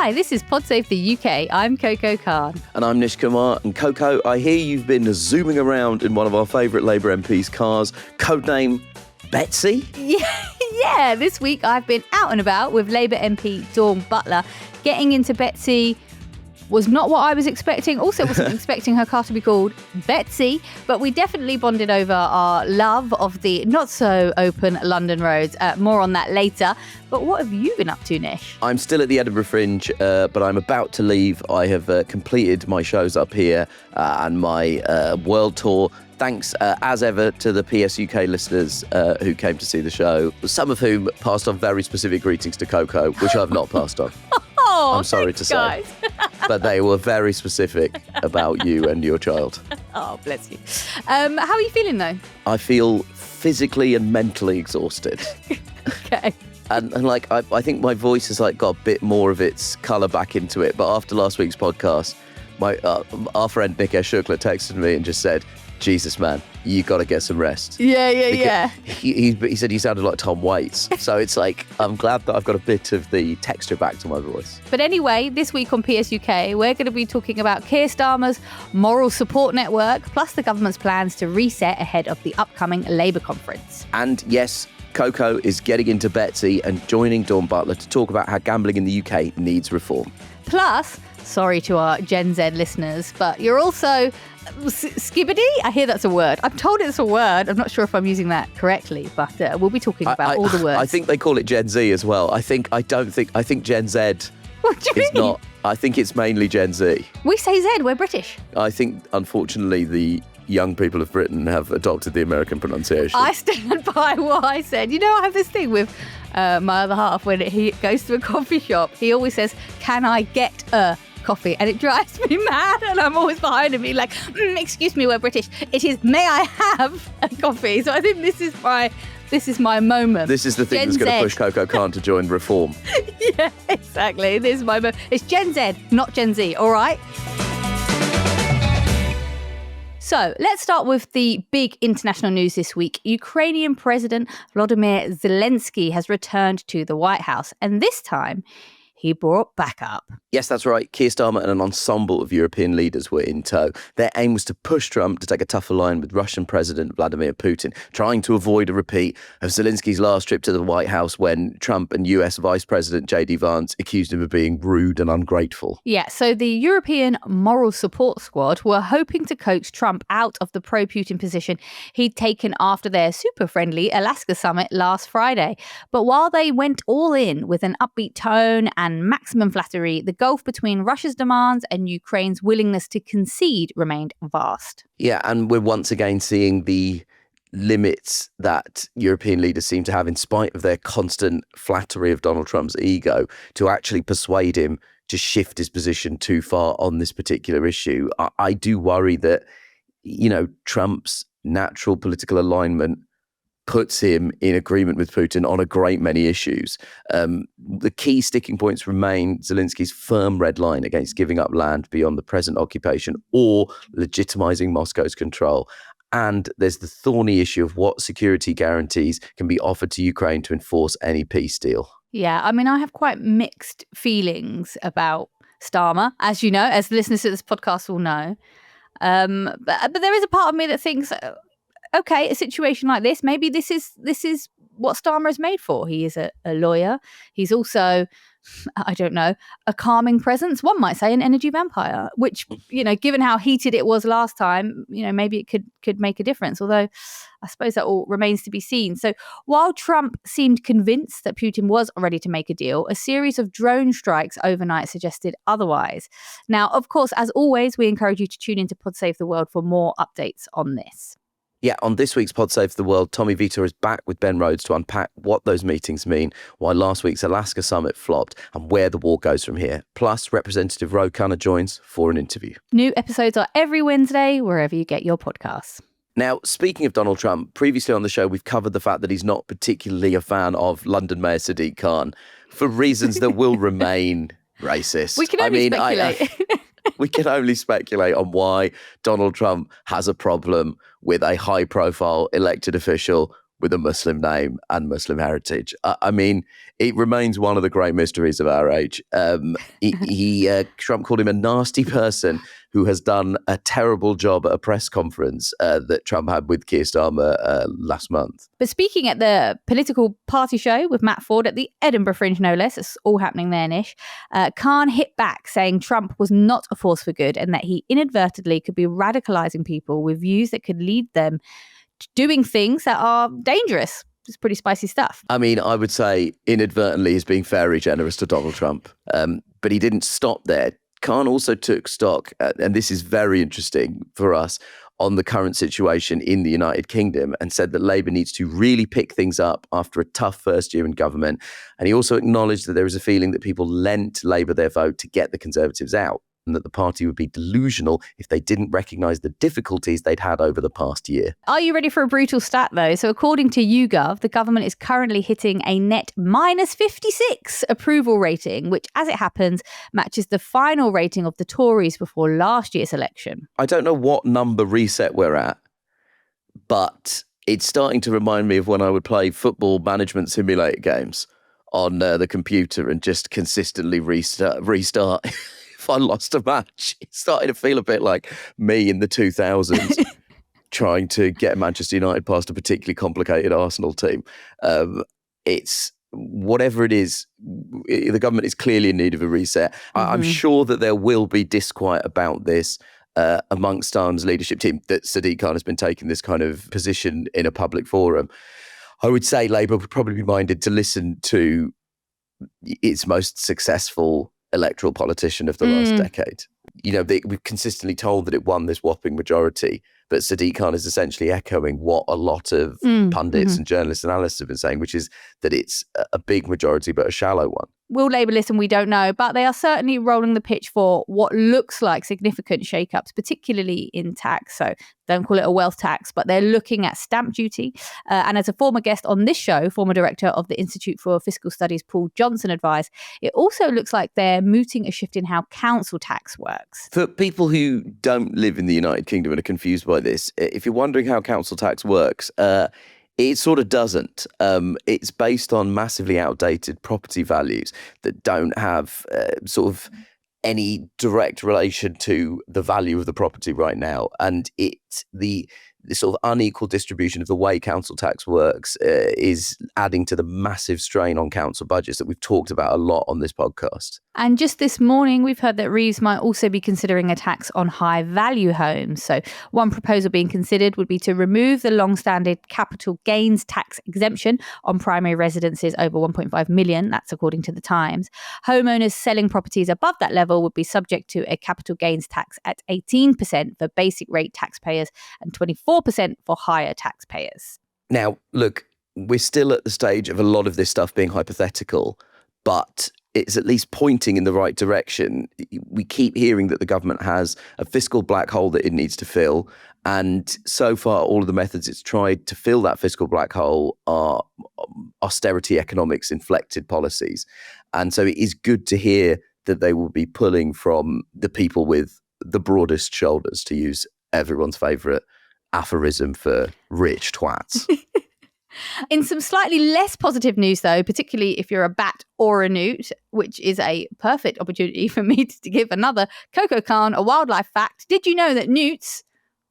Hi, this is Pod Save the UK. I'm Coco Khan. And I'm Nish Kumar. And Coco, I hear you've been zooming around in one of our favourite Labour MP's cars, codename Betsy? Yeah, this week I've been out and about with Labour MP Dawn Butler. Getting into Betsy was not what I was expecting. Also wasn't expecting her car to be called Betsy, but we definitely bonded over our love of the not so open London roads. More on that later. But what have you been up to, Nish? I'm still at the Edinburgh Fringe, but I'm about to leave. I have completed my shows up here and my world tour. Thanks, as ever, to the PS UK listeners who came to see the show, some of whom passed on very specific greetings to Coco, which I've not passed on. Oh, I'm sorry to say. But they were very specific about you and your child. Oh, bless you. How are you feeling, though? I feel physically and mentally exhausted. Okay. And I think my voice has got a bit more of its colour back into it. But after last week's podcast, our friend Nick Shukla texted me and just said, Jesus, man, you got to get some rest. Yeah. He said you sounded like Tom Waits. So it's I'm glad that I've got a bit of the texture back to my voice. But anyway, this week on PS UK, we're going to be talking about Keir Starmer's moral support network, plus the government's plans to reset ahead of the upcoming Labour conference. And yes, Coco is getting into Betsy and joining Dawn Butler to talk about how gambling in the UK needs reform. Plus, sorry to our Gen Z listeners, but you're also Skibidi? I hear that's a word. I'm told it's a word. I'm not sure if I'm using that correctly, but we'll be talking about all the words. I think they call it Gen Z as well. I think Gen Z what do you is mean? not. I think it's mainly Gen Z. We say Z, we're British. I think, unfortunately, the young people of Britain have adopted the American pronunciation. I stand by what I said. You know, I have this thing with my other half when he goes to a coffee shop. He always says, "Can I get a coffee?" And it drives me mad, and I'm always behind him being like, excuse me, we're British. It is, may I have a coffee? So I think this is my moment. This is the thing that's going to push Coco Khan to join reform. Yeah, exactly. This is my moment. It's Gen Z, not Gen Z, all right? So let's start with the big international news this week. Ukrainian President Volodymyr Zelensky has returned to the White House, and this time he brought backup. Yes, that's right. Keir Starmer and an ensemble of European leaders were in tow. Their aim was to push Trump to take a tougher line with Russian President Vladimir Putin, trying to avoid a repeat of Zelensky's last trip to the White House when Trump and US Vice President J.D. Vance accused him of being rude and ungrateful. Yeah, so the European Moral Support Squad were hoping to coax Trump out of the pro-Putin position he'd taken after their super-friendly Alaska summit last Friday. But while they went all in with an upbeat tone and maximum flattery, the gulf between Russia's demands and Ukraine's willingness to concede remained vast. Yeah, and we're once again seeing the limits that European leaders seem to have, in spite of their constant flattery of Donald Trump's ego, to actually persuade him to shift his position too far on this particular issue. I do worry that, Trump's natural political alignment puts him in agreement with Putin on a great many issues. The key sticking points remain Zelensky's firm red line against giving up land beyond the present occupation or legitimizing Moscow's control. And there's the thorny issue of what security guarantees can be offered to Ukraine to enforce any peace deal. Yeah, I mean, I have quite mixed feelings about Starmer, as you know, as listeners to this podcast will know. But there is a part of me that thinks, okay, a situation like this, maybe this is what Starmer is made for. He is a lawyer. He's also, I don't know, a calming presence. One might say an energy vampire, which, given how heated it was last time, maybe it could make a difference. Although I suppose that all remains to be seen. So while Trump seemed convinced that Putin was ready to make a deal, a series of drone strikes overnight suggested otherwise. Now, of course, as always, we encourage you to tune into Pod Save the World for more updates on this. Yeah, on this week's Pod Save the World, Tommy Vietor is back with Ben Rhodes to unpack what those meetings mean, why last week's Alaska summit flopped, and where the war goes from here. Plus, Representative Ro Khanna joins for an interview. New episodes are every Wednesday, wherever you get your podcasts. Now, speaking of Donald Trump, previously on the show, we've covered the fact that he's not particularly a fan of London Mayor Sadiq Khan for reasons that will remain racist. We can only speculate. We can only speculate on why Donald Trump has a problem with a high-profile elected official with a Muslim name and Muslim heritage. I mean, it remains one of the great mysteries of our age. Trump called him a nasty person who has done a terrible job at a press conference that Trump had with Keir Starmer last month. But speaking at the political party show with Matt Ford at the Edinburgh Fringe, no less, it's all happening there, Nish, Khan hit back saying Trump was not a force for good and that he inadvertently could be radicalising people with views that could lead them to doing things that are dangerous. It's pretty spicy stuff. I mean, I would say inadvertently he's being very generous to Donald Trump, but he didn't stop there. Khan also took stock, and this is very interesting for us, on the current situation in the United Kingdom and said that Labour needs to really pick things up after a tough first year in government. And he also acknowledged that there was a feeling that people lent Labour their vote to get the Conservatives out, and that the party would be delusional if they didn't recognise the difficulties they'd had over the past year. Are you ready for a brutal stat, though? So according to YouGov, the government is currently hitting a net minus 56 approval rating, which, as it happens, matches the final rating of the Tories before last year's election. I don't know what number reset we're at, but it's starting to remind me of when I would play football management simulator games on the computer and just consistently restart. If I lost a match, it started to feel a bit like me in the 2000s trying to get Manchester United past a particularly complicated Arsenal team. It's whatever it is, the government is clearly in need of a reset. I'm sure that there will be disquiet about this amongst Starmer's leadership team, that Sadiq Khan has been taking this kind of position in a public forum. I would say Labour would probably be minded to listen to its most successful electoral politician of the last decade. You know, we've consistently told that it won this whopping majority, but Sadiq Khan is essentially echoing what a lot of pundits and journalists and analysts have been saying, which is that it's a big majority, but a shallow one. Will Labour listen? We don't know, but they are certainly rolling the pitch for what looks like significant shake-ups, particularly in tax. So don't call it a wealth tax, but they're looking at stamp duty. And as a former guest on this show, former director of the Institute for Fiscal Studies, Paul Johnson, advised, it also looks like they're mooting a shift in how council tax works. For people who don't live in the United Kingdom and are confused by this, if you're wondering how council tax works, it sort of doesn't. It's based on massively outdated property values that don't have sort of any direct relation to the value of the property right now. And the sort of unequal distribution of the way council tax works is adding to the massive strain on council budgets that we've talked about a lot on this podcast. And just this morning, we've heard that Reeves might also be considering a tax on high-value homes. So one proposal being considered would be to remove the long-standing capital gains tax exemption on primary residences over 1.5 million. That's according to the Times. Homeowners selling properties above that level would be subject to a capital gains tax at 18% for basic rate taxpayers and 24% for higher taxpayers. Now, look, we're still at the stage of a lot of this stuff being hypothetical, but it's at least pointing in the right direction. We keep hearing that the government has a fiscal black hole that it needs to fill. And so far, all of the methods it's tried to fill that fiscal black hole are austerity economics inflected policies. And so it is good to hear that they will be pulling from the people with the broadest shoulders, to use everyone's favourite aphorism for rich twats. In some slightly less positive news, though, particularly if you're a bat or a newt, which is a perfect opportunity for me to give another Coco Khan a wildlife fact. Did you know that newts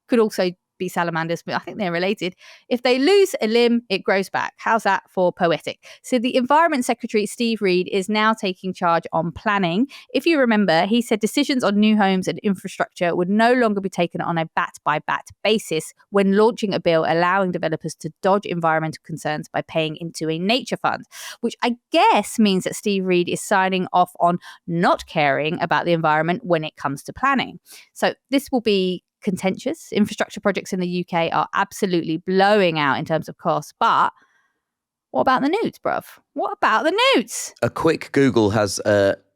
could also be salamanders, but I think they're related? If they lose a limb, it grows back. How's that for poetic? So the Environment Secretary, Steve Reed, is now taking charge on planning. If you remember, he said decisions on new homes and infrastructure would no longer be taken on a bat-by-bat basis when launching a bill allowing developers to dodge environmental concerns by paying into a nature fund, which I guess means that Steve Reed is signing off on not caring about the environment when it comes to planning. So this will be contentious. Infrastructure projects in the UK are absolutely blowing out in terms of cost. But what about the newts, bruv? What about the newts? A quick Google has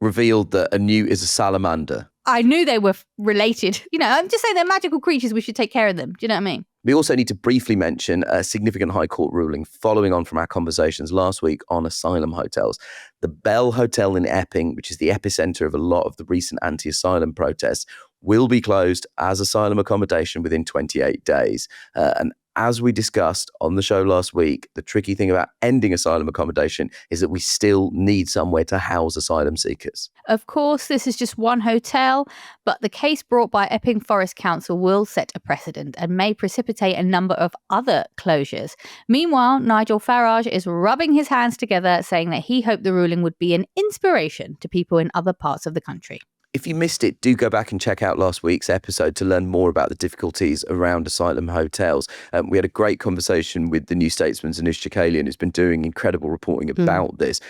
revealed that a newt is a salamander. I knew they were related. You know, I'm just saying they're magical creatures. We should take care of them. Do you know what I mean? We also need to briefly mention a significant High Court ruling following on from our conversations last week on asylum hotels. The Bell Hotel in Epping, which is the epicentre of a lot of the recent anti-asylum protests, will be closed as asylum accommodation within 28 days. And as we discussed on the show last week, the tricky thing about ending asylum accommodation is that we still need somewhere to house asylum seekers. Of course, this is just one hotel, but the case brought by Epping Forest Council will set a precedent and may precipitate a number of other closures. Meanwhile, Nigel Farage is rubbing his hands together, saying that he hoped the ruling would be an inspiration to people in other parts of the country. If you missed it, do go back and check out last week's episode to learn more about the difficulties around asylum hotels. We had a great conversation with the New Statesman's Nish and Coco, who's been doing incredible reporting about this.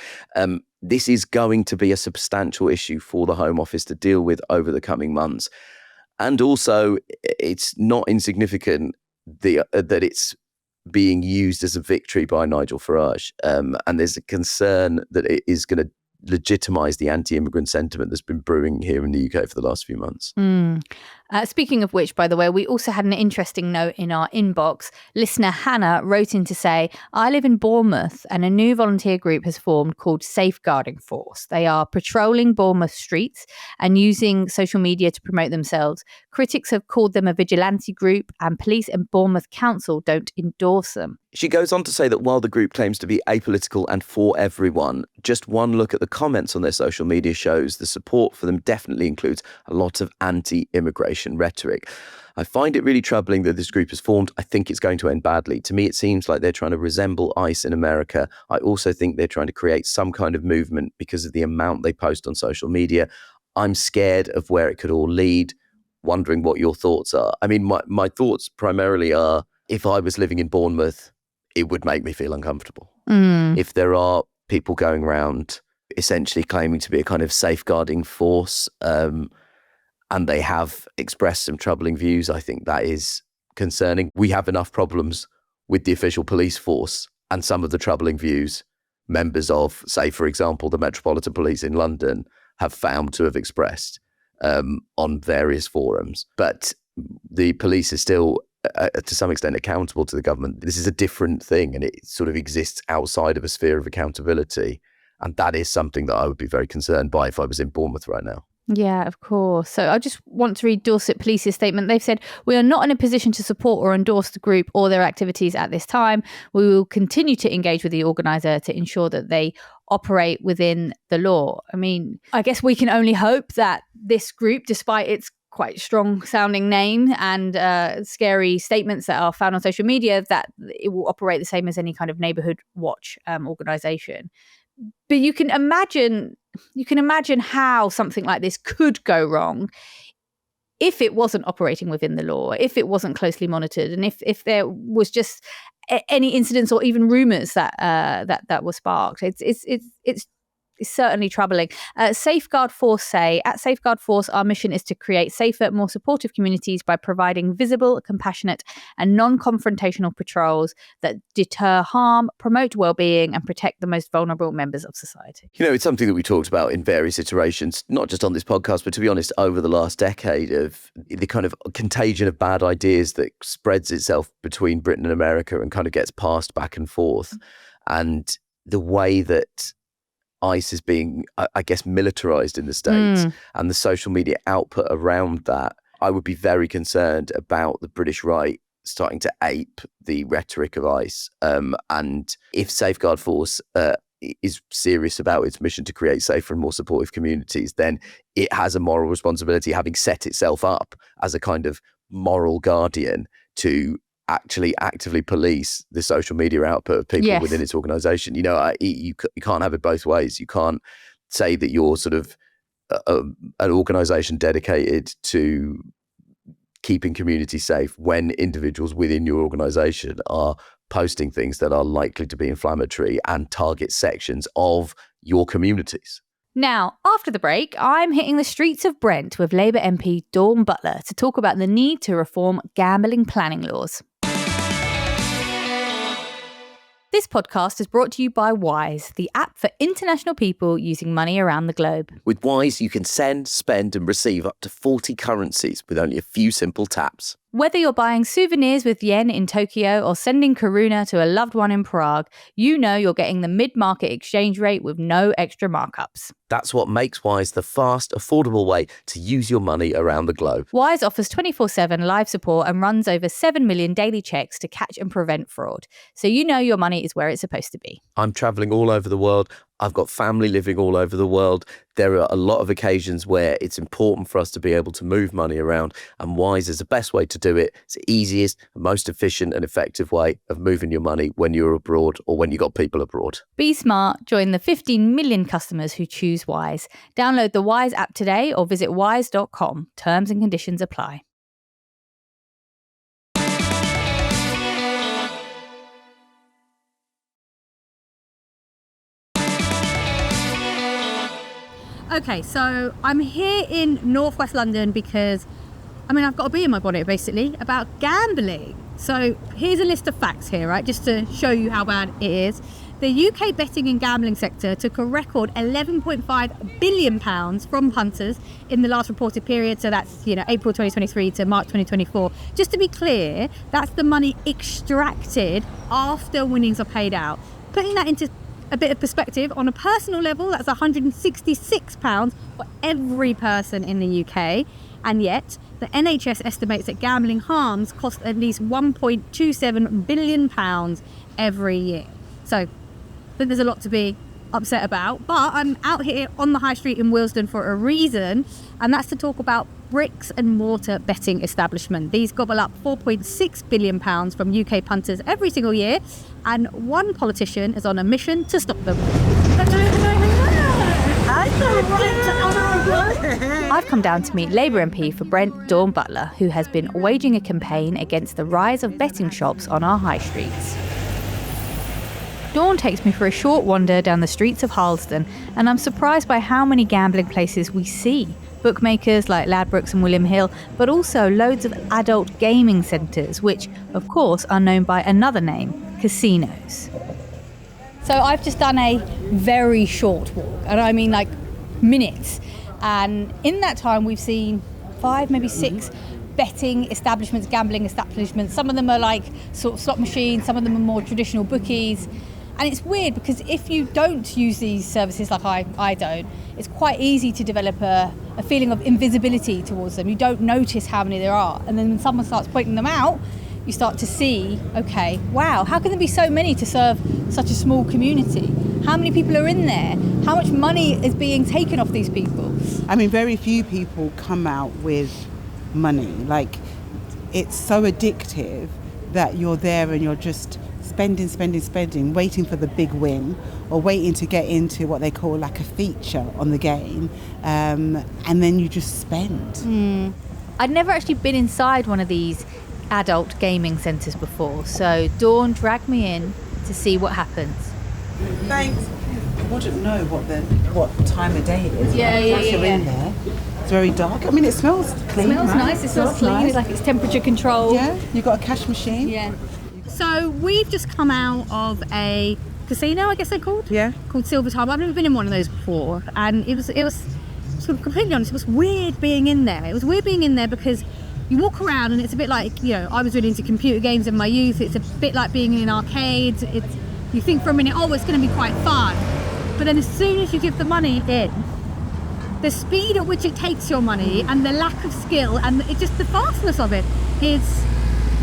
This is going to be a substantial issue for the Home Office to deal with over the coming months. And also, it's not insignificant that it's being used as a victory by Nigel Farage. And there's a concern that it is going to legitimise the anti-immigrant sentiment that's been brewing here in the UK for the last few months. Speaking of which, by the way, we also had an interesting note in our inbox. Listener Hannah wrote in to say, I live in Bournemouth and a new volunteer group has formed called Safeguarding Force. They are patrolling Bournemouth streets and using social media to promote themselves. Critics have called them a vigilante group and police and Bournemouth Council don't endorse them. She goes on to say that while the group claims to be apolitical and for everyone, just one look at the comments on their social media shows the support for them definitely includes a lot of anti-immigration rhetoric. I find it really troubling that this group has formed. I think it's going to end badly. To me, it seems like they're trying to resemble ICE in America. I also think they're trying to create some kind of movement because of the amount they post on social media. I'm scared of where it could all lead, wondering what your thoughts are. I mean, my thoughts primarily are, if I was living in Bournemouth, it would make me feel uncomfortable. If there are people going around essentially claiming to be a kind of safeguarding force, and they have expressed some troubling views, I think that is concerning. We have enough problems with the official police force and some of the troubling views members of, say, for example, the Metropolitan Police in London have found to have expressed on various forums. But the police is still to some extent accountable to the government. This is a different thing and it sort of exists outside of a sphere of accountability. And that is something that I would be very concerned by if I was in Bournemouth right now. Yeah, of course. So I just want to read Dorset Police's statement. They've said, we are not in a position to support or endorse the group or their activities at this time. We will continue to engage with the organiser to ensure that they operate within the law. I mean, I guess we can only hope that this group, despite its quite strong sounding name and scary statements that are found on social media, that it will operate the same as any kind of neighbourhood watch organisation. But you can imagine how something like this could go wrong if it wasn't operating within the law, if it wasn't closely monitored, and if there was just any incidents or even rumours that were sparked. It's certainly troubling. Safeguard Force say, at Safeguard Force, our mission is to create safer, more supportive communities by providing visible, compassionate and non-confrontational patrols that deter harm, promote well-being and protect the most vulnerable members of society. You know, it's something that we talked about in various iterations, not just on this podcast, but to be honest, over the last decade, of the kind of contagion of bad ideas that spreads itself between Britain and America and kind of gets passed back and forth. And the way that ICE is being, I guess, militarized in the States and the social media output around that, I would be very concerned about the British right starting to ape the rhetoric of ICE. And if Safeguard Force is serious about its mission to create safer and more supportive communities, then it has a moral responsibility, having set itself up as a kind of moral guardian, to actually actively police the social media output of people within its organisation. You know, you can't have it both ways. You can't say that you're sort of an organisation dedicated to keeping communities safe when individuals within your organisation are posting things that are likely to be inflammatory and target sections of your communities. Now, after the break, I'm hitting the streets of Brent with Labour MP Dawn Butler to talk about the need to reform gambling planning laws. This podcast is brought to you by Wise, the app for international people using money around the globe. With Wise, you can send, spend and receive up to 40 currencies with only a few simple taps. Whether you're buying souvenirs with yen in Tokyo or sending Karuna to a loved one in Prague, you know you're getting the mid-market exchange rate with no extra markups. That's what makes Wise the fast, affordable way to use your money around the globe. Wise offers 24/7 live support and runs over 7 million daily checks to catch and prevent fraud. So you know your money is where it's supposed to be. I'm traveling all over the world. I've got family living all over the world. There are a lot of occasions where it's important for us to be able to move money around, and Wise is the best way to do it. It's the easiest, most efficient and effective way of moving your money when you're abroad or when you've got people abroad. Be smart. Join the 15 million customers who choose Wise. Download the Wise app today or visit wise.com. Terms and conditions apply. Okay, so I'm here in northwest London because, I've got a bee in my bonnet basically about gambling. So here's a list of facts here, right, just to show you how bad it is. The UK betting and gambling sector took a record £11.5 billion from punters in the last reported period. So that's, April 2023 to March 2024. Just to be clear, that's the money extracted after winnings are paid out. Putting that into a bit of perspective, on a personal level, that's £166 for every person in the UK. And yet, the NHS estimates that gambling harms cost at least £1.27 billion every year. So, I think there's a lot to be upset about. But I'm out here on the high street in Willesden for a reason, and that's to talk about bricks and mortar betting establishment. These gobble up £4.6 billion from UK punters every single year, and one politician is on a mission to stop them. I've come down to meet Labour MP for Brent, Dawn Butler, who has been waging a campaign against the rise of betting shops on our high streets. Dawn takes me for a short wander down the streets of Harlesden, and I'm surprised by how many gambling places we see. Bookmakers like Ladbrokes and William Hill, but also loads of adult gaming centres, which, of course, are known by another name, casinos. So I've just done a very short walk, and I mean like minutes. And in that time, we've seen 5, maybe 6 betting establishments, gambling establishments. Some of them are like sort of slot machines, some of them are more traditional bookies. And it's weird because if you don't use these services like I don't, it's quite easy to develop a feeling of invisibility towards them. You don't notice how many there are. And then when someone starts pointing them out, you start to see, okay, wow, how can there be so many to serve such a small community? How many people are in there? How much money is being taken off these people? Very few people come out with money. Like, it's so addictive that you're there and you're just spending, waiting for the big win or waiting to get into what they call like a feature on the game, and then you just spend. I'd never actually been inside one of these adult gaming centres before, so Dawn dragged me in to see what happens. Thanks. I wouldn't know what time of day it is. Yeah. In there. It's very dark. It smells clean. It smells nice. It smells clean. Nice. It's like it's temperature controlled. Yeah. You've got a cash machine. Yeah. So we've just come out of a casino, I guess they're called. Yeah. Called Silver Time. I've never been in one of those before, and it was sort of completely honest. It was weird being in there. It was weird being in there because you walk around and it's a bit like, I was really into computer games in my youth. It's a bit like being in arcades. You think for a minute, it's going to be quite fun. But then as soon as you give the money in, the speed at which it takes your money and the lack of skill and the fastness of it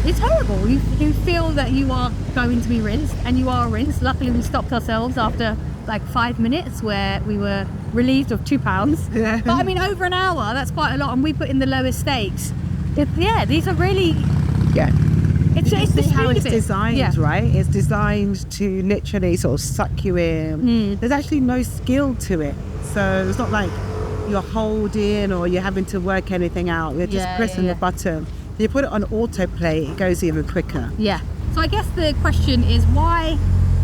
it's horrible. You feel that you are going to be rinsed, and you are rinsed. Luckily, we stopped ourselves after like 5 minutes where we were relieved of £2. Yeah. But over an hour, that's quite a lot, and we put in the lowest stakes. These are really... Yeah. It's the how speed it's of it. designed, right? It's designed to literally sort of suck you in. There's actually no skill to it. So it's not like you're holding or you're having to work anything out. You're just pressing the button. If you put it on autoplay, it goes even quicker. Yeah. So I guess the question is why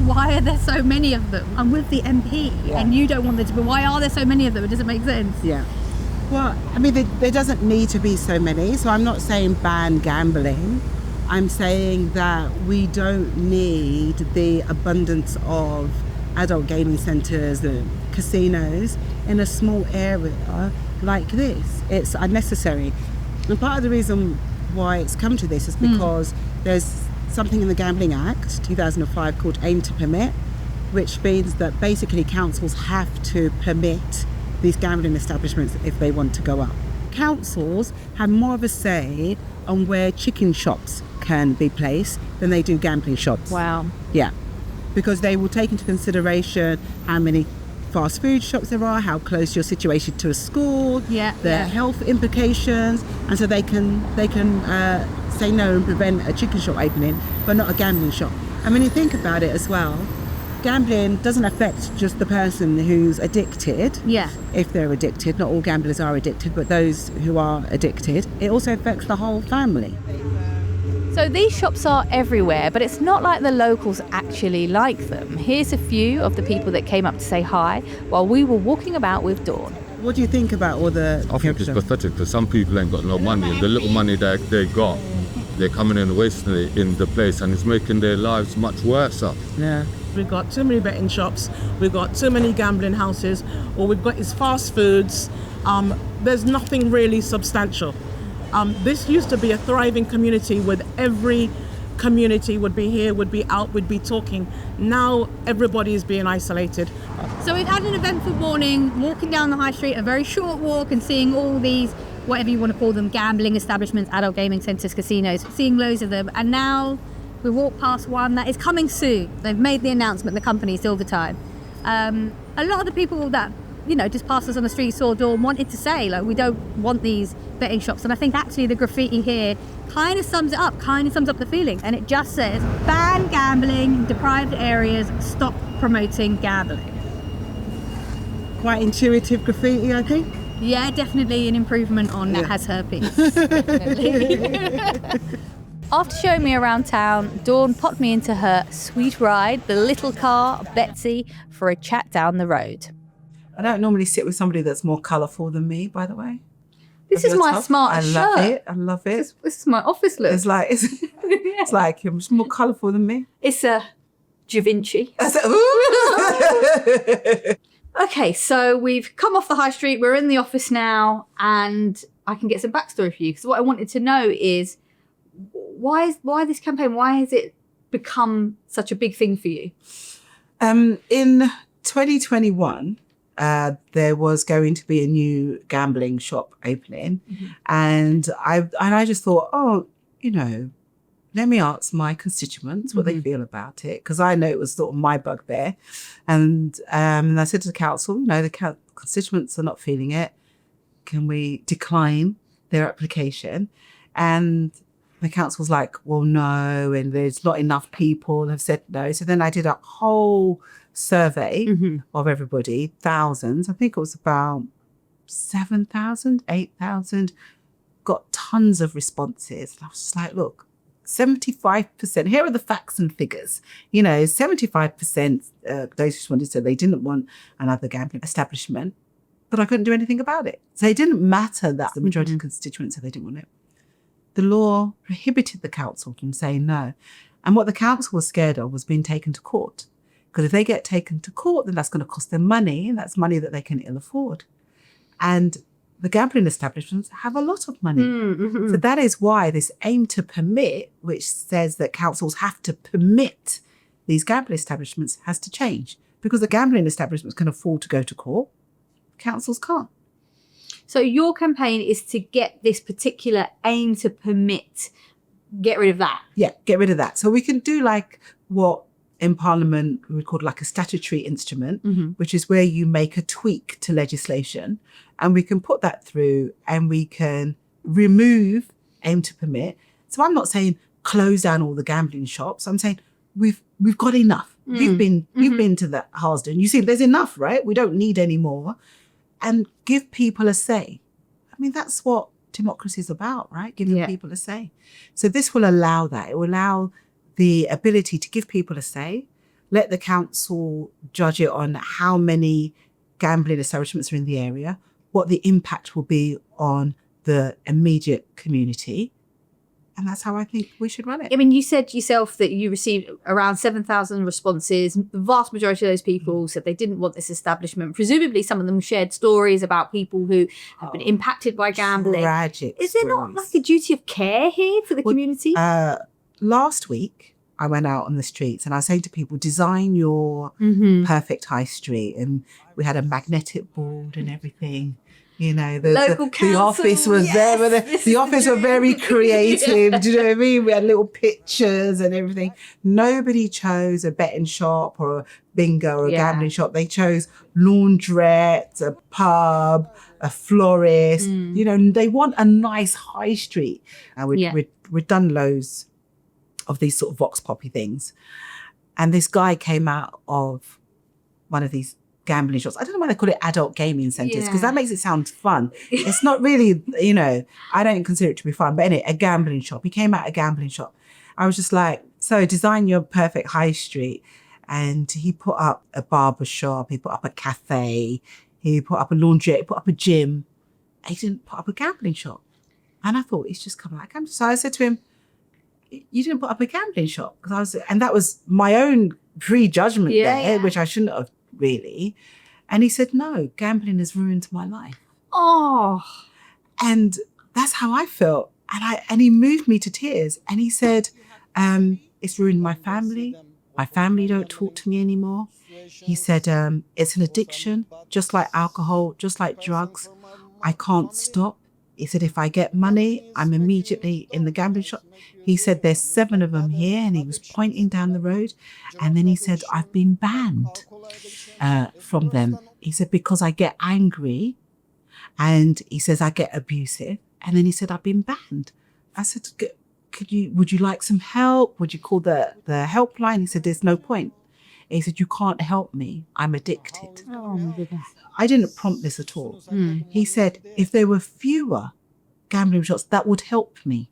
are there so many of them? I'm with the MP and you don't want there to be. Why are there so many of them? It doesn't make sense. Yeah. Well, there doesn't need to be so many. So I'm not saying ban gambling. I'm saying that we don't need the abundance of adult gaming centres and casinos in a small area like this. It's unnecessary. And part of the reason why it's come to this is because there's something in the Gambling Act 2005 called Aim to Permit, which means that basically councils have to permit these gambling establishments if they want to go up. Councils have more of a say on where chicken shops can be placed than they do gambling shops. Wow. Yeah, because they will take into consideration how many fast food shops there are, how close your situation to a school, health implications, and so they can say no and prevent a chicken shop opening, but not a gambling shop. And when you think about it as well, gambling doesn't affect just the person who's addicted. Yeah. If they're addicted, not all gamblers are addicted, but those who are addicted, it also affects the whole family. So these shops are everywhere, but it's not like the locals actually like them. Here's a few of the people that came up to say hi while we were walking about with Dawn. What do you think about all the... I think it's pathetic because some people ain't got no money, and the little money that they got, they're coming in and wasting it in the place, and it's making their lives much worse. Yeah. We've got too many betting shops, we've got too many gambling houses, all we've got is fast foods. There's nothing really substantial. This used to be a thriving community with every community would be here, would be out, would be talking. Now everybody is being isolated. So we've had an eventful morning, walking down the high street, a very short walk, and seeing all these, whatever you want to call them, gambling establishments, adult gaming centres, casinos, seeing loads of them. And now we walk past one that is coming soon. They've made the announcement, the companies, all the time. A lot of the people that, just passed us on the street, saw Dawn, wanted to say, we don't want these betting shops. And I think actually the graffiti here kind of sums it up, the feeling. And it just says, ban gambling in deprived areas, stop promoting gambling. Quite intuitive graffiti, I think. Yeah, definitely an improvement on that has herpes. After showing me around town, Dawn popped me into her sweet ride, the little car, Betsy, for a chat down the road. I don't normally sit with somebody that's more colourful than me, by the way. This is my smart shirt. I love it. This is my office look. It's like you're more colourful than me. It's a Da Vinci. Okay, so we've come off the high street. We're in the office now, and I can get some backstory for you. Because what I wanted to know is why this campaign? Why has it become such a big thing for you? In 2021. There was going to be a new gambling shop opening, and I just thought, let me ask my constituents what they feel about it, because I know it was sort of my bugbear. And I said to the council, the constituents are not feeling it. Can we decline their application? And the council was like, well, no, and there's not enough people have said no. So then I did a whole survey of everybody, thousands. I think it was about 7,000, 8,000, got tons of responses. And I was just like, look, 75%, here are the facts and figures. 75% those who responded said they didn't want another gambling establishment, but I couldn't do anything about it. So it didn't matter that the majority of constituents said they didn't want it. The law prohibited the council from saying no. And what the council was scared of was being taken to court. Because if they get taken to court, then that's going to cost them money, and that's money that they can ill afford. And the gambling establishments have a lot of money. So that is why this aim to permit, which says that councils have to permit these gambling establishments, has to change. Because the gambling establishments can afford to go to court, councils can't. So your campaign is to get this particular aim to permit, get rid of that? Yeah, get rid of that. So we can do like what in Parliament we would call like a statutory instrument, which is where you make a tweak to legislation, and we can put that through and we can remove aim to permit. So I'm not saying close down all the gambling shops. I'm saying we've got enough. You've been to the Harsden. You see, there's enough, right? We don't need any more. And give people a say. I mean, that's what democracy is about, right? Giving people a say. So this will allow that. It will allow the ability to give people a say, let the council judge it on how many gambling establishments are in the area, what the impact will be on the immediate community, And that's how I think we should run it. I mean, you said yourself that you received around 7,000 responses. The vast majority of those people said they didn't want this establishment. Presumably, some of them shared stories about people who have been impacted by gambling. Tragic. Is there not like a duty of care here for the community? Last week, I went out on the streets and I was saying to people, design your perfect high street. And we had a magnetic board and everything. You know, the office was there. The office were very creative. Do you know what I mean? We had little pictures and everything. Nobody chose a betting shop or a bingo or a gambling shop. They chose laundrette, a pub, a florist. You know, they want a nice high street. And we'd done loads of these sort of vox poppy things. And this guy came out of one of these gambling shops. I don't know why they call it adult gaming centres, because that makes it sound fun. It's not really, you know, I don't consider it to be fun. But anyway, a gambling shop. He came out a gambling shop. I was just like, so design your perfect high street. And he put up a barber shop. He put up a cafe. He put up a laundrette. He put up a gym. He didn't put up a gambling shop. And I thought, he's just come out. So I said to him, you didn't put up a gambling shop? And that was my own prejudgment there, which I shouldn't have really. And he said, no, gambling has ruined my life. Oh. And that's how I felt. And he moved me to tears. And he said, it's ruined my family. My family don't talk to me anymore. He said, it's an addiction, just like alcohol, just like drugs. I can't stop. He said, if I get money, I'm immediately in the gambling shop. He said, there's 7 of them here. And he was pointing down the road. And then he said, I've been banned from them. He said, because I get angry. And he says, I get abusive. And then he said, I've been banned. I said, would you like some help? Would you call the helpline? He said, there's no point. And he said, you can't help me. I'm addicted. Oh, my goodness. I didn't prompt this at all. He said, if there were fewer gambling shops, that would help me.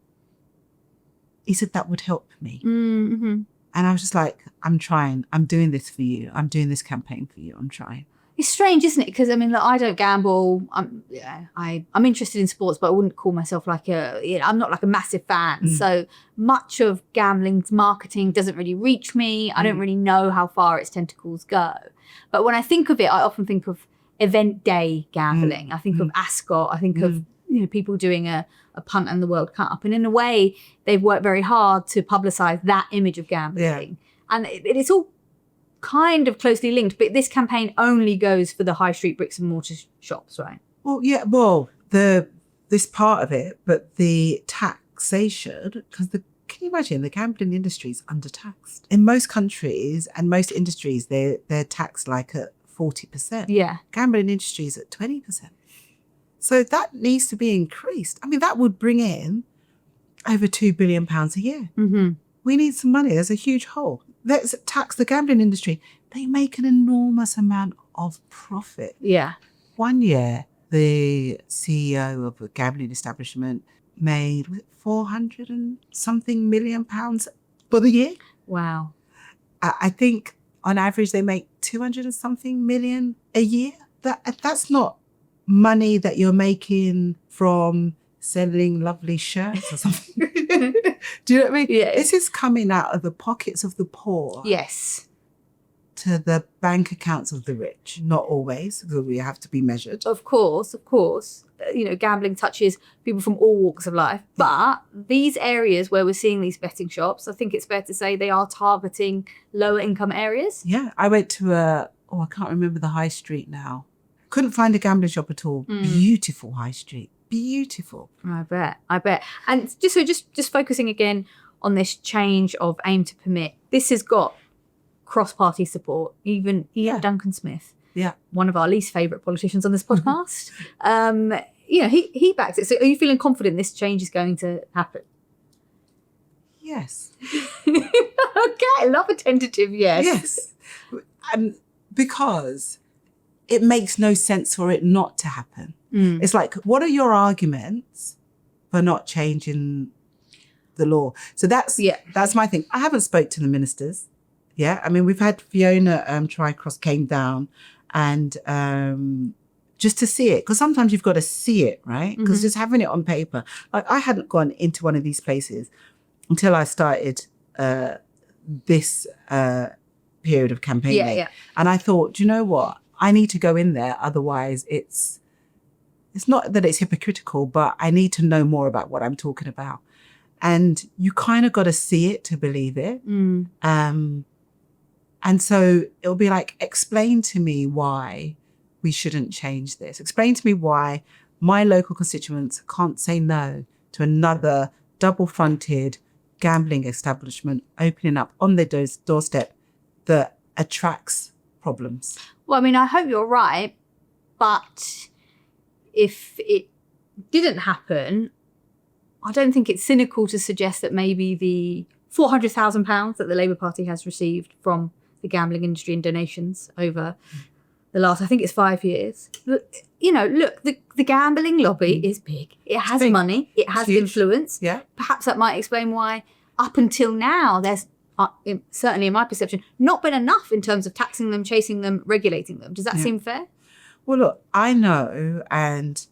He said, that would help me. And I was just like, I'm trying. I'm doing this for you. I'm doing this campaign for you. I'm trying. It's strange, isn't it? Because I mean, look, I don't gamble. I'm interested in sports, but I wouldn't call myself like I'm not like a massive fan. So much of gambling's marketing doesn't really reach me. I don't really know how far its tentacles go. But when I think of it, I often think of event day gambling. I think of Ascot. I think of people doing a punt and the World Cup. And in a way, they've worked very hard to publicise that image of gambling. And it's all kind of closely linked, but this campaign only goes for the high street bricks and mortar shops, right? Well, this part of it, but the taxation, because can you imagine the gambling industry is undertaxed in most countries and most industries? They're taxed like at 40%. Yeah, gambling industry is at 20%. So that needs to be increased. I mean, that would bring in over £2 billion a year. We need some money. There's a huge hole. Let's tax the gambling industry. They make an enormous amount of profit. Yeah. One year, the CEO of a gambling establishment made 400 and something million pounds for the year. Wow. I think on average they make 200 and something million a year. That's not money that you're making from selling lovely shirts or something. Do you know what I mean? Yeah. This is coming out of the pockets of the poor. Yes. To the bank accounts of the rich. Not always, because we have to be measured. Of course. Gambling touches people from all walks of life. But these areas where we're seeing these betting shops, I think it's fair to say they are targeting lower income areas. Yeah. I went to I can't remember the high street now. Couldn't find a gambling shop at all. Beautiful high street. Beautiful. I bet. And just focusing again on this change of aim to permit, this has got cross-party support. Even Duncan Smith, one of our least favourite politicians on this podcast, he backs it. So are you feeling confident this change is going to happen? Yes. Okay, I love a tentative yes. Yes. Because it makes no sense for it not to happen. It's like, what are your arguments for not changing the law? So that's my thing. I haven't spoke to the ministers. Yeah, I mean, we've had Fiona Trycross came down and just to see it. Because sometimes you've got to see it, right? Because just having it on paper. Like I hadn't gone into one of these places until I started this period of campaigning. And I thought, do you know what? I need to go in there. Otherwise it's not that it's hypocritical, but I need to know more about what I'm talking about. And you kind of got to see it to believe it. And so it'll be like, explain to me why we shouldn't change this. Explain to me why my local constituents can't say no to another double-fronted gambling establishment opening up on their doorstep that attracts problems. Well, I mean, I hope you're right, but if it didn't happen, I don't think it's cynical to suggest that maybe the £400,000 that the Labour Party has received from the gambling industry in donations over the last, I think it's 5 years. You know, look, the gambling lobby is big. It has money. It has influence. Yeah. Perhaps that might explain why up until now there's, certainly in my perception, not been enough in terms of taxing them, chasing them, regulating them. Does that seem fair? Well, look, I know, and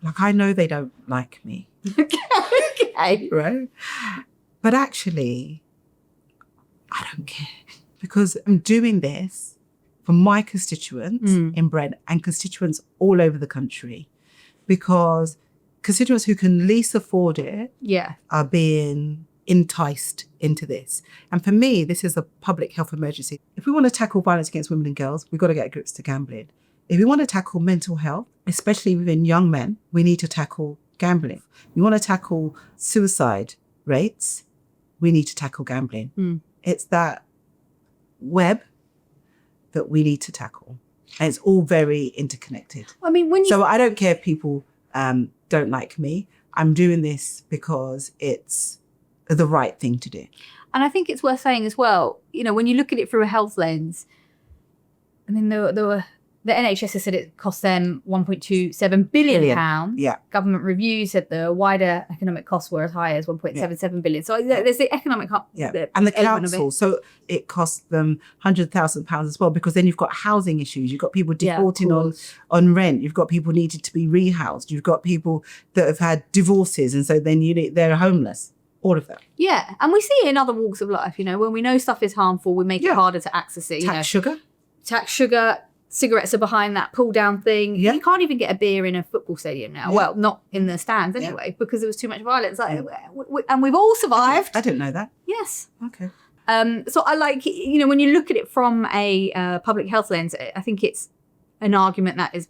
like I know they don't like me. Okay. Right? But actually, I don't care because I'm doing this for my constituents in Brent and constituents all over the country, because constituents who can least afford it are being enticed into this. And for me, this is a public health emergency. If we want to tackle violence against women and girls, we've got to get grips to gambling. If we want to tackle mental health, especially within young men, we need to tackle gambling. We want to tackle suicide rates, we need to tackle gambling. It's that web that we need to tackle. And it's all very interconnected. I mean, when you... So I don't care if people don't like me. I'm doing this because it's the right thing to do. And I think it's worth saying as well, you know, when you look at it through a health lens, I mean, there were the NHS has said it cost them £1.27 billion. Yeah. Government review said the wider economic costs were as high as £1.77 billion. So there's the economic... And the council, so it costs them £100,000 as well, because then you've got housing issues. You've got people defaulting on rent. You've got people needed to be rehoused. You've got people that have had divorces, and so then they're homeless. All of that. Yeah. And we see it in other walks of life, you know, when we know stuff is harmful, we make it harder to access it. Tax sugar. Cigarettes are behind that pull down thing. Yeah. You can't even get a beer in a football stadium now. Yeah. Well, not in the stands anyway, because there was too much violence. Like, and we've all survived. I didn't know that. Yes. Okay. So I like, you know, when you look at it from a public health lens, I think it's an argument that is,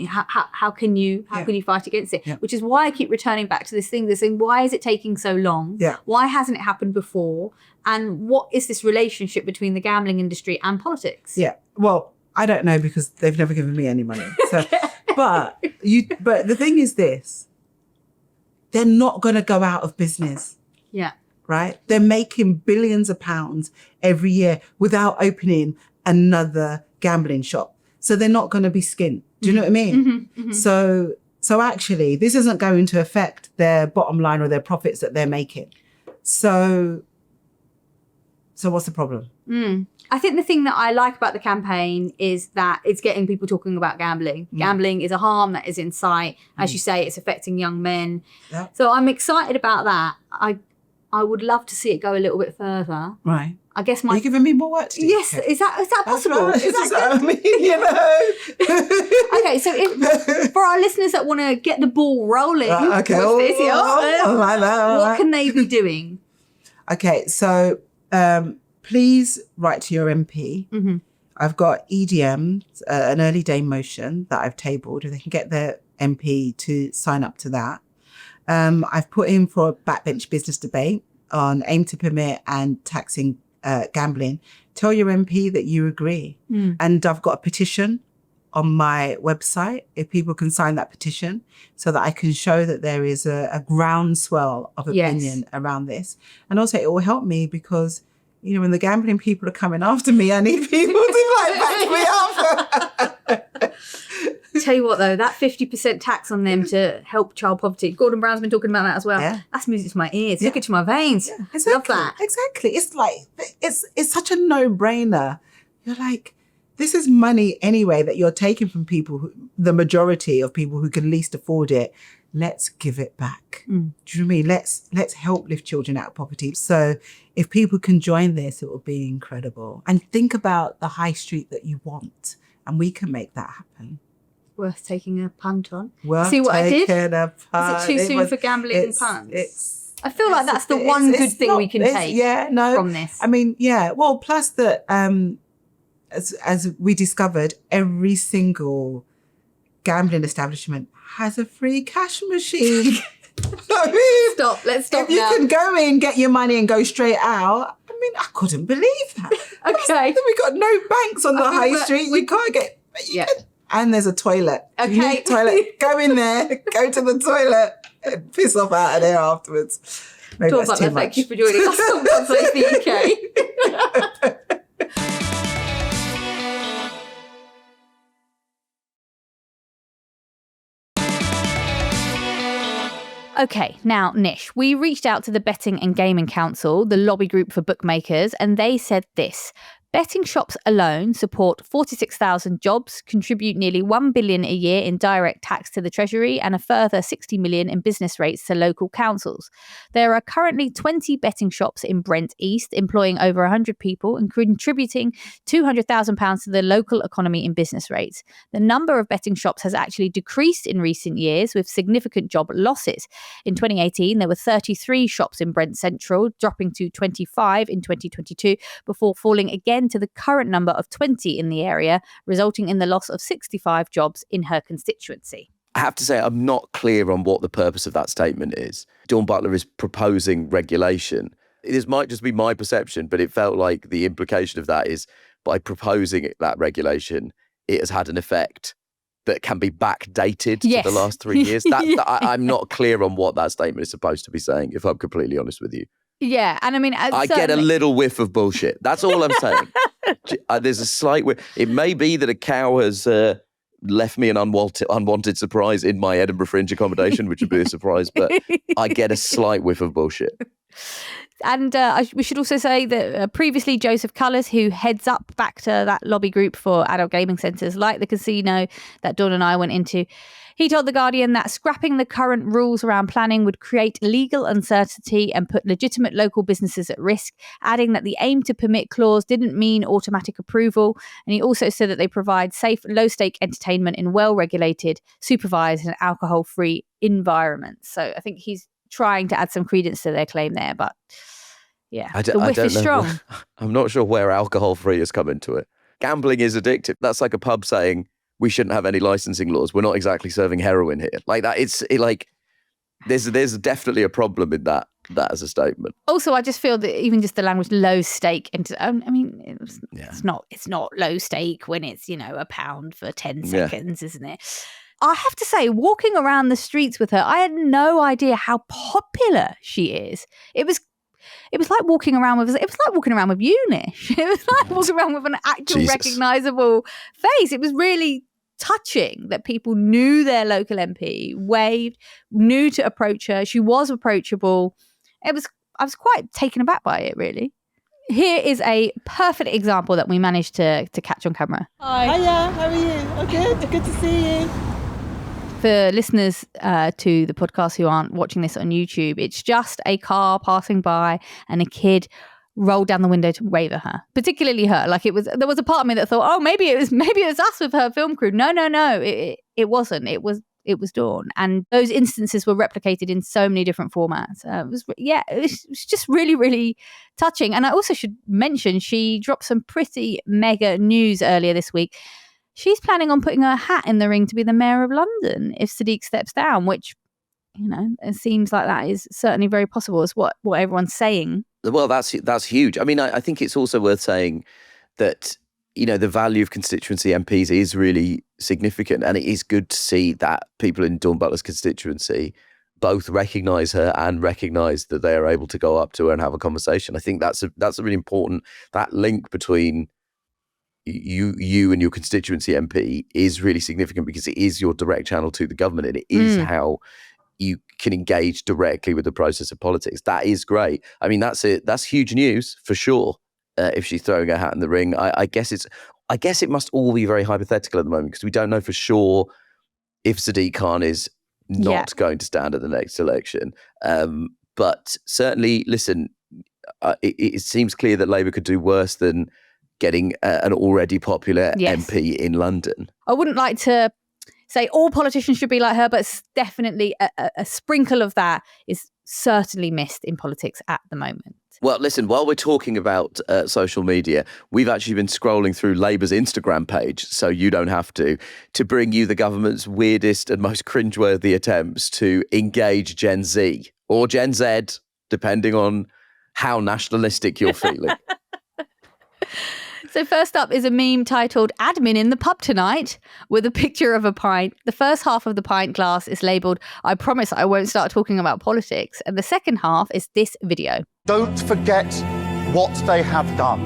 how can you fight against it? Yeah. Which is why I keep returning back to this thing, why is it taking so long? Yeah. Why hasn't it happened before? And what is this relationship between the gambling industry and politics? Yeah. Well, I don't know, because they've never given me any money. So, but the thing is this, they're not going to go out of business. Yeah. Right? They're making billions of pounds every year without opening another gambling shop. So they're not going to be skinned. Do you know what I mean? So actually, this isn't going to affect their bottom line or their profits that they're making. So what's the problem? I think the thing that I like about the campaign is that it's getting people talking about gambling. Gambling is a harm that is in sight. As you say, it's affecting young men. Yeah. So I'm excited about that. I would love to see it go a little bit further. Right. I guess Are you giving me more work to do? Yes. Okay. Is that possible? Right. Is that I mean, you know. Okay, so for our listeners that want to get the ball rolling with this, what can they be doing? Okay, so please write to your MP. I've got EDM, an early day motion that I've tabled. If they can get their MP to sign up to that. I've put in for a backbench business debate on aim to permit and taxing gambling. Tell your MP that you agree. And I've got a petition on my website, if people can sign that petition, so that I can show that there is a groundswell of opinion around this. And also it will help me because, you know, when the gambling people are coming after me, I need people to like back me up. Tell you what though, that 50% tax on them to help child poverty, Gordon Brown's been talking about that as well. Yeah. That's music to my ears. Took it to my veins. Yeah, exactly. Love that. Exactly. It's like, it's such a no-brainer. You're like, this is money anyway that you're taking from people, the majority of people who can least afford it. Let's give it back. Do you know what I mean? Let's help lift children out of poverty. So if people can join this, it will be incredible. And think about the high street that you want, and we can make that happen. Worth taking a punt on. See what I did? Is it too soon for gambling and punts? I feel like that's the one good thing we can take from this. I mean, well, plus that, as we discovered, every single gambling establishment has a free cash machine. Let's stop if you can go in, get your money and go straight out. I mean, I couldn't believe that. Okay. We got no banks on the high street. You can't get... And there's a toilet. Okay. You need a toilet. Go in there, go to the toilet, and piss off out of there afterwards. Maybe Dawn that's too Butler, much. thank you for joining us on God Save the UK. Okay, now, Nish, we reached out to the Betting and Gaming Council, the lobby group for bookmakers, and they said this. Betting shops alone support 46,000 jobs, contribute nearly 1 billion a year in direct tax to the Treasury and a further 60 million in business rates to local councils. There are currently 20 betting shops in Brent East, employing over 100 people and contributing £200,000 to the local economy in business rates. The number of betting shops has actually decreased in recent years with significant job losses. In 2018, there were 33 shops in Brent Central, dropping to 25 in 2022 before falling again to the current number of 20 in the area, resulting in the loss of 65 jobs in her constituency. I have to say, I'm not clear on what the purpose of that statement is. Dawn Butler is proposing regulation. This might just be my perception, but it felt like the implication of that is by proposing that regulation, it has had an effect that can be backdated to the last 3 years. I'm not clear on what that statement is supposed to be saying, if I'm completely honest with you. Yeah, and I mean... I get a little whiff of bullshit. That's all I'm saying. There's a slight whiff. It may be that a cow has left me an unwanted surprise in my Edinburgh Fringe accommodation, which would be a surprise, but I get a slight whiff of bullshit. And we should also say that previously Joseph Cullers, who heads up back to that lobby group for adult gaming centres like the casino that Dawn and I went into, he told The Guardian that scrapping the current rules around planning would create legal uncertainty and put legitimate local businesses at risk, adding that the aim to permit clause didn't mean automatic approval. And he also said that they provide safe, low-stake entertainment in well-regulated, supervised and alcohol-free environments. So I think he's trying to add some credence to their claim there, but the whiff is strong. I'm not sure where alcohol-free has come into it. Gambling is addictive. That's like a pub saying, we shouldn't have any licensing laws. We're not exactly serving heroin here. Like that, there's definitely a problem in that as a statement. Also, I just feel that even just the language low stake, I mean, it's not low stake when it's, £1 for 10 seconds, isn't it? I have to say, walking around the streets with her, I had no idea how popular she is. It was like walking around with you, Nish. It was like walking around with an actual recognisable face. It was really touching that people knew their local MP, waved, knew to approach her. She was approachable. I was quite taken aback by it, really. Here is a perfect example that we managed to catch on camera. Hi. Hiya, how are you? Oh, good to see you. For listeners to the podcast who aren't watching this on YouTube, it's just a car passing by and a kid rolled down the window to wave at her, particularly her. Like there was a part of me that thought, oh, maybe it was us with her film crew. No, it wasn't. It was Dawn, and those instances were replicated in so many different formats. It was just really, really touching. And I also should mention she dropped some pretty mega news earlier this week. She's planning on putting her hat in the ring to be the mayor of London if Sadiq steps down, which, it seems like that is certainly very possible. Is what everyone's saying. Well, that's huge. I mean, I think it's also worth saying that, the value of constituency MPs is really significant, and it is good to see that people in Dawn Butler's constituency both recognise her and recognise that they are able to go up to her and have a conversation. I think that's a really important, that link between you and your constituency MP is really significant because it is your direct channel to the government, and it is how you can engage directly with the process of politics. That is great. I mean, that's huge news for sure. If she's throwing her hat in the ring, I guess I guess it must all be very hypothetical at the moment because we don't know for sure if Sadiq Khan is not going to stand at the next election. But certainly, listen, it seems clear that Labour could do worse than getting an already popular MP in London. I wouldn't like to say all politicians should be like her, but it's definitely a sprinkle of that is certainly missed in politics at the moment. Well, listen, while we're talking about social media, we've actually been scrolling through Labour's Instagram page, so you don't have to bring you the government's weirdest and most cringeworthy attempts to engage Gen Z or Gen Z, depending on how nationalistic you're feeling. So first up is a meme titled "Admin in the pub tonight" with a picture of a pint. The first half of the pint glass is labelled "I promise I won't start talking about politics," and the second half is this video. Don't forget what they have done.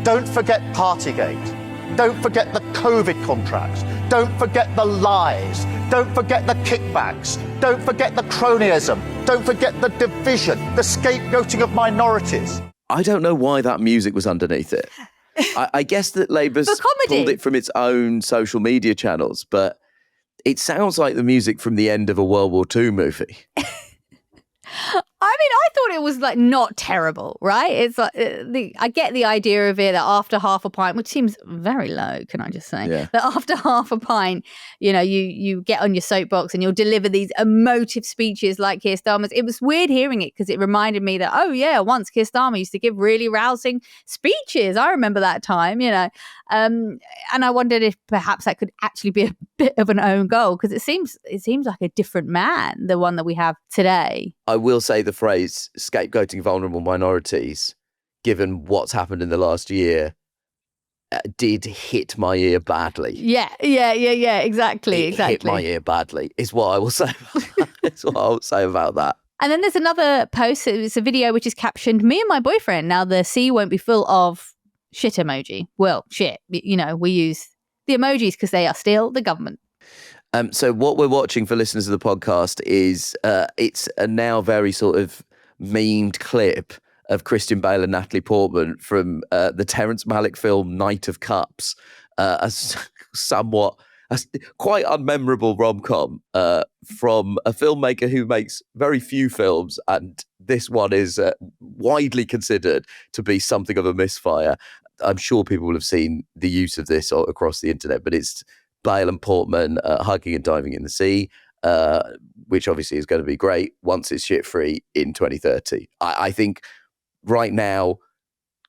Don't forget Partygate. Don't forget the COVID contracts. Don't forget the lies. Don't forget the kickbacks. Don't forget the cronyism. Don't forget the division, the scapegoating of minorities. I don't know why that music was underneath it. I guess that Labour's pulled it from its own social media channels, but it sounds like the music from the end of a World War II movie. I mean, I thought it was like not terrible, right? It's like I get the idea of it that after half a pint, which seems very low, can I just say, that after half a pint, you know, you get on your soapbox and you'll deliver these emotive speeches like Keir Starmer's. It was weird hearing it because it reminded me that, oh yeah, once Keir Starmer used to give really rousing speeches. I remember that time, you know, and I wondered if perhaps that could actually be a bit of an own goal because it seems like a different man, the one that we have today. I will say the phrase scapegoating vulnerable minorities, given what's happened in the last year, did hit my ear badly. Yeah, exactly. Hit my ear badly is what I will say. It's what I will say about that. And then there's another post. It's a video which is captioned, "Me and my boyfriend. Now the sea won't be full of shit emoji." Well, shit. You know, we use the emojis because they are still the government. So what we're watching for listeners of the podcast is it's a now very sort of memed clip of Christian Bale and Natalie Portman from the Terrence Malick film Night of Cups, a quite unmemorable rom-com from a filmmaker who makes very few films, and this one is widely considered to be something of a misfire. I'm sure people will have seen the use of this across the internet, but it's Bale and Portman hugging and diving in the sea, which obviously is going to be great once it's shit-free in 2030. I think right now,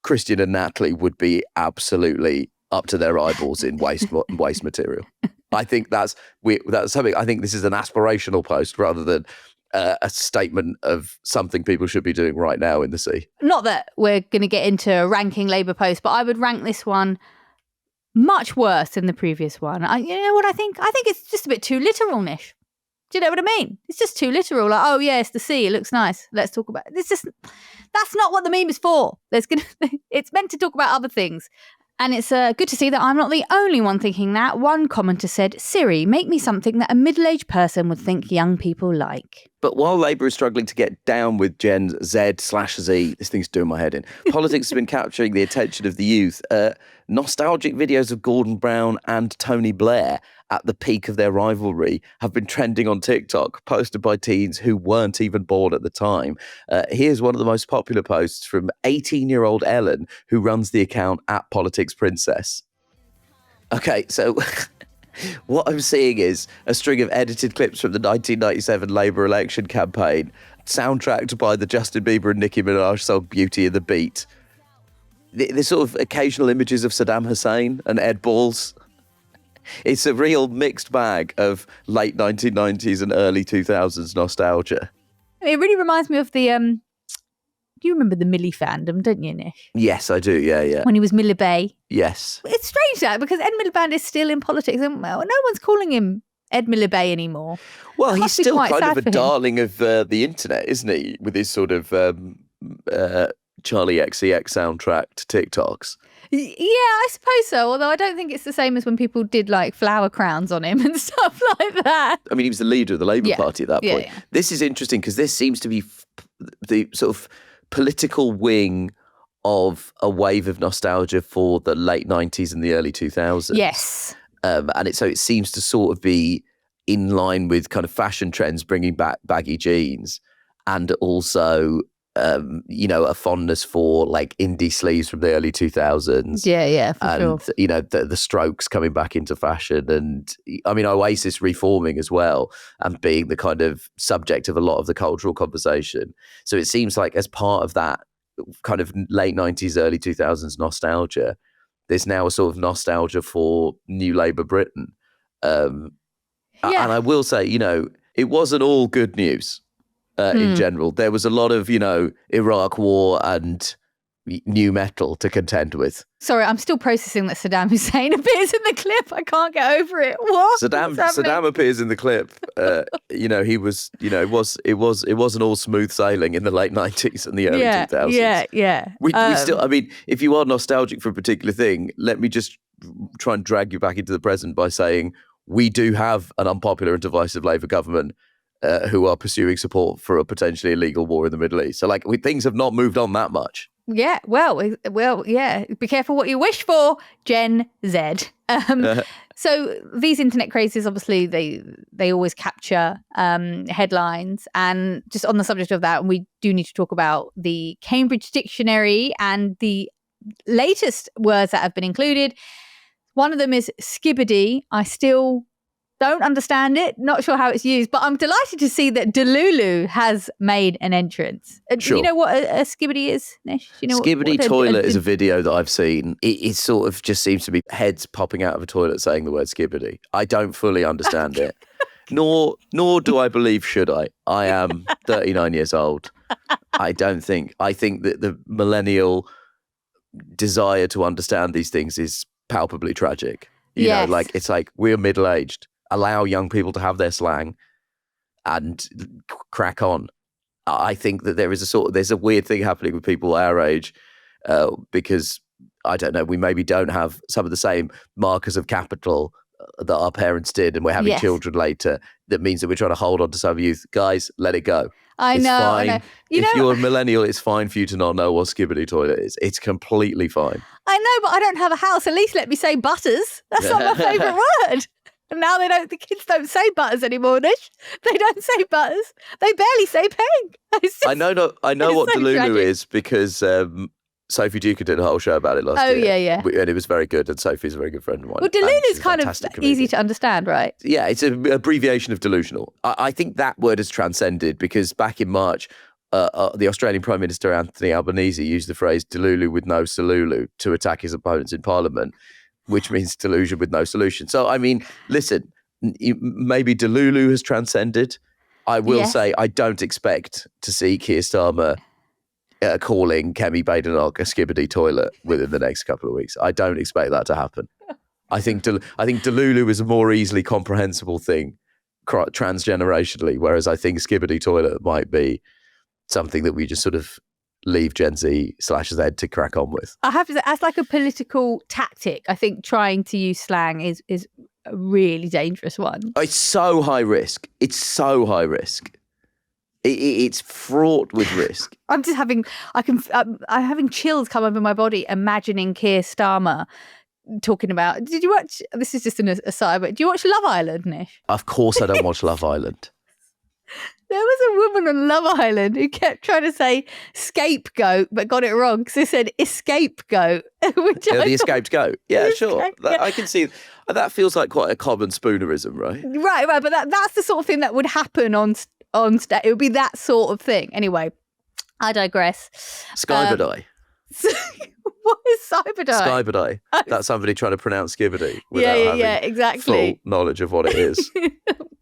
Christian and Natalie would be absolutely up to their eyeballs in waste material. I think that's something. I think this is an aspirational post rather than a statement of something people should be doing right now in the sea. Not that we're going to get into ranking Labour posts, but I would rank this one much worse than the previous one. You know what I think? I think it's just a bit too literal, Nish. Do you know what I mean? It's just too literal. Like, oh yeah, it's the sea. It looks nice. Let's talk about it. That's not what the meme is for. It's meant to talk about other things. And it's good to see that I'm not the only one thinking that. One commenter said, "Siri, make me something that a middle-aged person would think young people like." But while Labour is struggling to get down with Gen Z/Z, this thing's doing my head in, politics has been capturing the attention of the youth. Nostalgic videos of Gordon Brown and Tony Blair at the peak of their rivalry have been trending on TikTok, posted by teens who weren't even born at the time. Here's one of the most popular posts from 18-year-old Ellen, who runs the account @PoliticsPrincess. Okay, so what I'm seeing is a string of edited clips from the 1997 Labour election campaign, soundtracked by the Justin Bieber and Nicki Minaj song Beauty and the Beat. The sort of occasional images of Saddam Hussein and Ed Balls. It's a real mixed bag of late 1990s and early 2000s nostalgia. It really reminds me of the... do you remember the Millie fandom, don't you, Nish? Yes, I do, yeah. When he was Millibay. Yes. It's strange that, because Ed Miliband is still in politics, and no one's calling him Ed Millibay anymore. Well, he's still kind of a darling of the internet, isn't he? With his sort of Charlie XCX soundtrack to TikToks. Yeah, I suppose so. Although I don't think it's the same as when people did like flower crowns on him and stuff like that. I mean, he was the leader of the Labour Party at that point. Yeah. This is interesting because this seems to be the sort of political wing of a wave of nostalgia for the late 90s and the early 2000s. Yes. And it seems to sort of be in line with kind of fashion trends, bringing back baggy jeans, and also, a fondness for like indie sleeves from the early 2000s. Yeah, for and, sure. the Strokes coming back into fashion, and I mean, Oasis reforming as well, and being the kind of subject of a lot of the cultural conversation. So it seems like as part of that kind of late 90s, early 2000s nostalgia, there's now a sort of nostalgia for New Labour Britain. And I will say, it wasn't all good news in general. There was a lot of, Iraq war and new metal to contend with. Sorry, I'm still processing that Saddam Hussein appears in the clip. I can't get over it. What? Saddam appears in the clip. He was, it wasn't all smooth sailing in the late 90s and the early 2000s. Yeah. We still, I mean, if you are nostalgic for a particular thing, let me just try and drag you back into the present by saying we do have an unpopular and divisive Labour government who are pursuing support for a potentially illegal war in the Middle East. So, things have not moved on that much. Yeah, well, yeah. Be careful what you wish for, Gen Z. So these internet crazes, obviously, they always capture headlines. And just on the subject of that, we do need to talk about the Cambridge Dictionary and the latest words that have been included. One of them is skibidi. I still don't understand it. Not sure how it's used, but I'm delighted to see that Delulu has made an entrance. Sure. Do you know what a skibidi is, Nish? Do you know Skibidi what toilet is a video that I've seen. It sort of just seems to be heads popping out of a toilet saying the word skibidi. I don't fully understand it. Nor do I believe should I. I am 39 years old. I think that the millennial desire to understand these things is palpably tragic. It's like we're middle-aged. Allow young people to have their slang and crack on. I think that there's a weird thing happening with people our age because, I don't know, we maybe don't have some of the same markers of capital that our parents did, and we're having children later. That means that we're trying to hold on to some youth. Guys, let it go. I know. If you're a millennial, it's fine for you to not know what skibidi toilet is. It's completely fine. I know, but I don't have a house. At least let me say butters. That's not my favourite word. And now the kids don't say butters anymore, Nish. They don't say butters. They barely say peg. I know what so Delulu tragic. is because Sophie Duker did a whole show about it last year. Oh, yeah. And it was very good, and Sophie's a very good friend of mine. Well, Delulu's kind of fantastic easy comedian. to understand, right? Yeah, it's an abbreviation of delusional. I think that word has transcended because back in March, the Australian Prime Minister Anthony Albanese used the phrase Delulu with no solulu to attack his opponents in Parliament, which means delusion with no solution. So, I mean, listen, maybe Delulu has transcended. I will say I don't expect to see Keir Starmer calling Kemi Badenoch a skibidi toilet within the next couple of weeks. I don't expect that to happen. I think Delulu is a more easily comprehensible thing transgenerationally, whereas I think skibidi toilet might be something that we just sort of leave Gen Z/Z to crack on with. I have to say, as like a political tactic, I think trying to use slang is a really dangerous one. It's so high risk. It's fraught with risk. I'm having chills come over my body imagining Keir Starmer talking about. Did you watch? This is just an aside, but do you watch Love Island, Nish? Of course, I don't watch Love Island. There was a woman on Love Island who kept trying to say scapegoat, but got it wrong because they said escape goat. The escaped goat. Yeah, sure. I can see that feels like quite a common spoonerism, right? Right. But that's the sort of thing that would happen on stage. It would be that sort of thing. Anyway, I digress. Skybidi. What is Skybidi? Skybidi. That's somebody trying to pronounce skibidi without having exactly. full knowledge of what it is.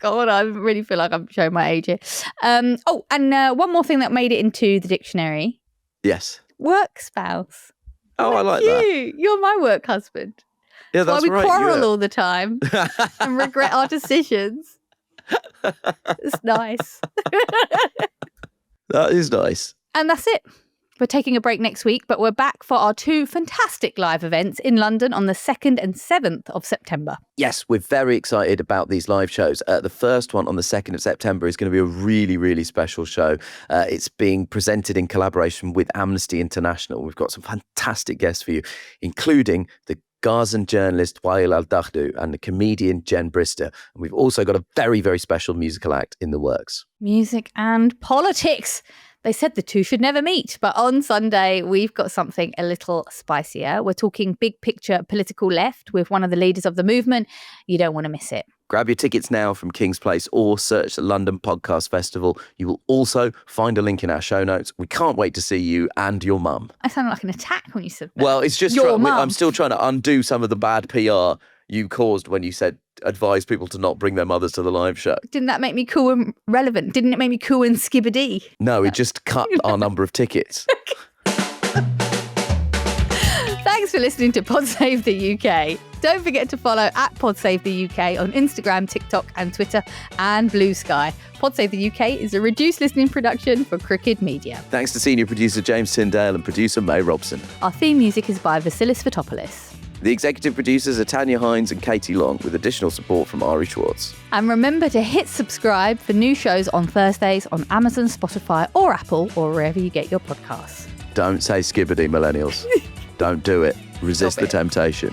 God, I really feel like I'm showing my age here. And one more thing that made it into the dictionary. Yes. Work spouse. Oh, I like that. You're my work husband. Yeah, that's why we right. quarrel all the time and regret our decisions. It's nice. That is nice. And that's it. We're taking a break next week, but we're back for our 2 fantastic live events in London on the 2nd and 7th of September. Yes, we're very excited about these live shows. The first one on the 2nd of September is going to be a really, really special show. It's being presented in collaboration with Amnesty International. We've got some fantastic guests for you, including the Gazan journalist Wael Al-Dakhdu and the comedian Jen Brister. And we've also got a very, very special musical act in the works. Music and politics. They said the two should never meet, but on Sunday, we've got something a little spicier. We're talking big picture political left with one of the leaders of the movement. You don't want to miss it. Grab your tickets now from King's Place or search the London Podcast Festival. You will also find a link in our show notes. We can't wait to see you and your mum. I sounded like an attack when you said that. Well, it's just I'm still trying to undo some of the bad PR you caused when you said advise people to not bring their mothers to the live show. Didn't that make me cool and relevant? Didn't it make me cool and Skibidi? No, it just cut our number of tickets. Thanks for listening to Pod Save the UK. Don't forget to follow at Pod Save the UK on Instagram, TikTok and Twitter and Blue Sky. Pod Save the UK is a reduced listening production for Crooked Media. Thanks to senior producer James Tyndale and producer May Robson. Our theme music is by Vasilis Fotopoulos. The executive producers are Tanya Hines and Katie Long, with additional support from Ari Schwartz. And remember to hit subscribe for new shows on Thursdays on Amazon, Spotify or Apple or wherever you get your podcasts. Don't say Skibidi, millennials. Don't do it. Resist the temptation.